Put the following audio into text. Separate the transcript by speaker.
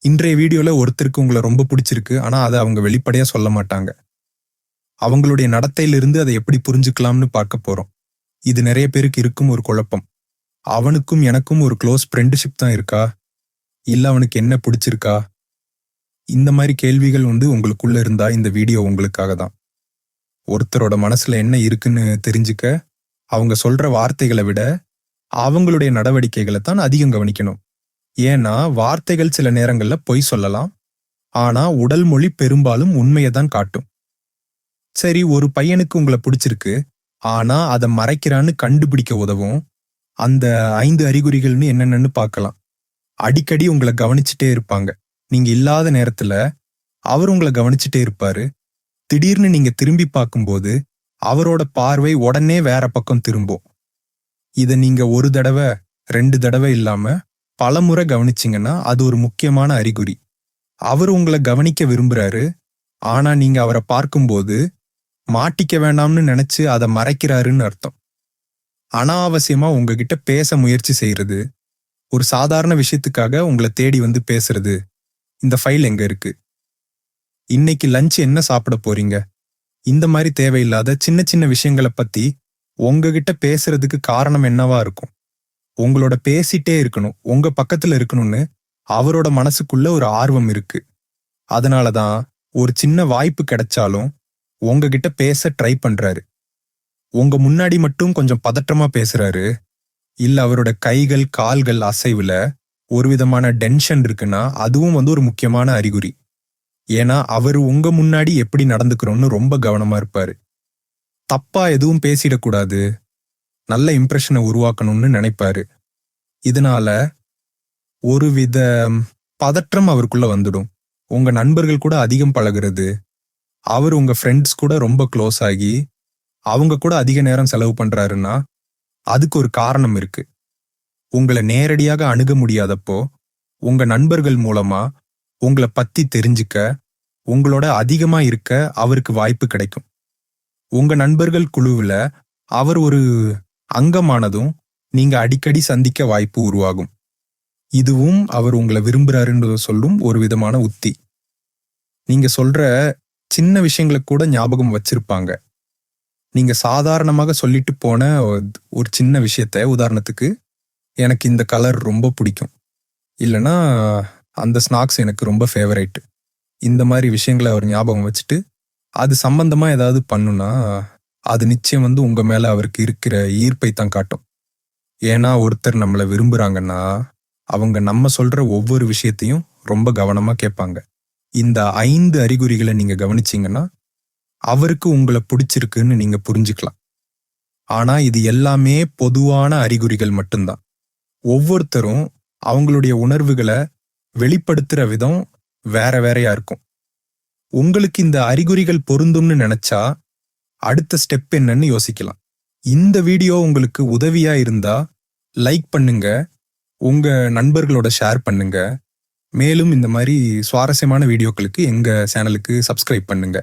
Speaker 1: இன்றைய வீடியோல ஒருத்தருக்கு உங்கள ரொம்ப பிடிச்சிருக்கு. ஆனா, அத அவங்க வெளிப்படையா சொல்ல மாட்டாங்க. அவங்களுடைய நடத்தையிலிருந்து அதை எப்படி புரிஞ்சுக்கலாம்னு பார்க்க போறோம். இது நெறைய பேருக்கு இருக்கும் ஒரு குழப்பம். அவனுக்கும் எனக்கும் ஒரு க்ளோஸ் ஃப்ரெண்ட்ஷிப் தான் இருக்கா? இல்ல அவனுக்கு என்ன பிடிச்சிருக்கா? இந்த மாரி கேள்விகள் உங்களுக்குள்ள இருந்தா இந்த வீடியோ உங்களுக்காக தான். ஒருத்தரோட மனசுல என்ன இருக்குன்னு தெரிஞ்சுக்க, அவங்க சொல்ற வார்த்தைகள விட, அவங்களுடைய நடவடிக்கைகள தான் அதிகம் கவனிக்கணும். ஏன்னா, வார்த்தைகள் சில நேரங்கள்ல பொய் சொல்லலாம். ஆனா, உடல் மொழி பெரும்பாலும் உண்மைய தான் காட்டும். சரி, ஒரு பையனுக்கு உங்கள பிடிச்சிருக்கு. ஆனா, அத மறைக்கிறான்னு கண்டுபிடிக்க உதவும். அந்த 5 அறிகுறிகள்னு என்னென்னன்னு பார்க்கலாம். அடிக்கடி உங்கள கவனிச்சுட்டே இருப்பாங்க. நீங்க இல்லாத நேரத்துல அவர் உங்கள கவனிச்சுட்டே இருப்பாரு. திடீர்னு நீங்க திரும்பி பார்க்கும்போது, அவரோட பார்வை உடனே வேற பக்கம் திரும்பும். இத நீங்க 1 தடவ, 2 தடவ இல்லாம பலமுறை கவனிச்சீங்கன்னா, அது ஒரு முக்கியமான அறிகுறி. அவர் உங்கள கவனிக்க விரும்புறாரு. ஆனா, நீங்க அவர பார்க்கும்போது மாட்டிக்க வேண்டாம்னு நினைச்சு அத மறைக்கிறாருன்னு அர்த்தம். அனாவசியமா உங்ககிட்ட பேச முயற்சி செய்யறது, ஒரு சாதாரண விஷயத்துக்காக உங்கள தேடி வந்து பேசுறது. இந்த ஃபைல் எங்க இருக்கு? இன்னைக்கு லஞ்ச் என்ன சாப்பிட போறீங்க? இந்த மாதிரி தேவையில்லாத சின்ன சின்ன விஷயங்கள பத்தி உங்ககிட்ட பேசுறதுக்கு காரணம் என்னவா இருக்கும்? உங்களோட பேசிட்டே இருக்கணும், உங்க பக்கத்துல இருக்கணும்னு அவரோட மனசுக்குள்ள ஒரு ஆர்வம் இருக்கு. அதனாலதான் ஒரு சின்ன வாய்ப்பு கிடைச்சாலும் உங்ககிட்ட பேச ட்ரை பண்றாரு. உங்க முன்னாடி மட்டும் கொஞ்சம் பதற்றமா பேசுறாரு. இல்ல அவரோட கைகள், கால்கள் அசைவுல ஒரு விதமான டென்ஷன் இருக்குன்னா, அதுவும் ஒரு முக்கியமான அறிகுறி. ஏன்னா, அவரு உங்க முன்னாடி எப்படி நடந்துக்கிறோம்னு ரொம்ப கவனமா இருப்பாரு. தப்பா எதுவும் பேசிடக்கூடாது, நல்ல இம்ப்ரெஷனை உருவாக்கணும்னு நினைப்பாரு. இதனால ஒருவித பதற்றம் அவருக்குள்ள வந்துடும். உங்க நண்பர்கள் கூட அதிகம் பழகுறது, அவர் உங்க ஃப்ரெண்ட்ஸ் கூட ரொம்ப க்ளோஸ் ஆகி அவங்க கூட அதிக நேரம் செலவு பண்றாருன்னா, அதுக்கு ஒரு காரணம் இருக்கு. உங்கள நேரடியாக அணுக முடியாதப்போ, உங்க நண்பர்கள் மூலமா உங்கள பத்தி தெரிஞ்சுக்க, உங்களோட அதிகமா இருக்க அவருக்கு வாய்ப்பு கிடைக்கும். உங்க நண்பர்கள் குழுவுல அவர் ஒரு அங்கமானதும் நீங்க அடிக்கடி சந்திக்க வாய்ப்பு உருவாகும். இதுவும் அவர் உங்கள விரும்புறாருன்றத சொல்லும் ஒரு விதமான உத்தி. நீங்க சொல்ற சின்ன விஷயங்களை கூட ஞாபகம் வச்சிருப்பாங்க. நீங்க சாதாரணமாக சொல்லிட்டு போன ஒரு சின்ன விஷயத்த, உதாரணத்துக்கு, எனக்கு இந்த கலர் ரொம்ப பிடிக்கும். இல்லனா, அந்த ஸ்நாக்ஸ் எனக்கு ரொம்ப ஃபேவரைட். இந்த மாதிரி விஷயங்களை அவர் ஞாபகம் வச்சுட்டு, அது சம்பந்தமா ஏதாவது பண்ணுனா, அது நிச்சயம் உங்க மேல அவருக்கு இருக்கிற ஈர்ப்பை தான் காட்டும். ஏன்னா, ஒருத்தர் நம்மள விரும்புறாங்கன்னா, அவங்க நம்ம சொல்ற ஒவ்வொரு விஷயத்தையும் ரொம்ப கவனமா கேட்பாங்க. இந்த 5 அறிகுறிகளை நீங்க கவனிச்சீங்கன்னா, அவருக்கு உங்கள பிடிச்சிருக்குன்னு நீங்க புரிஞ்சுக்கலாம். ஆனா, இது எல்லாமே பொதுவான அறிகுறிகள் மட்டும்தான். ஒவ்வொருத்தரும் அவங்களுடைய உணர்வுகளை வெளிப்படுத்துற விதம் வேற வேறையா இருக்கும். உங்களுக்கு இந்த அறிகுறிகள் பொருந்தும்னு நினைச்சா, அடுத்த ஸ்டெப் என்னன்னு யோசிக்கலாம். இந்த வீடியோ உங்களுக்கு உதவியா இருந்தா லைக் பண்ணுங்க, உங்க நண்பர்களோட ஷேர் பண்ணுங்க. மேலும் இந்த மாதிரி சுவாரஸ்யமான வீடியோக்களுக்கு எங்க சேனலுக்கு சப்ஸ்கிரைப் பண்ணுங்க.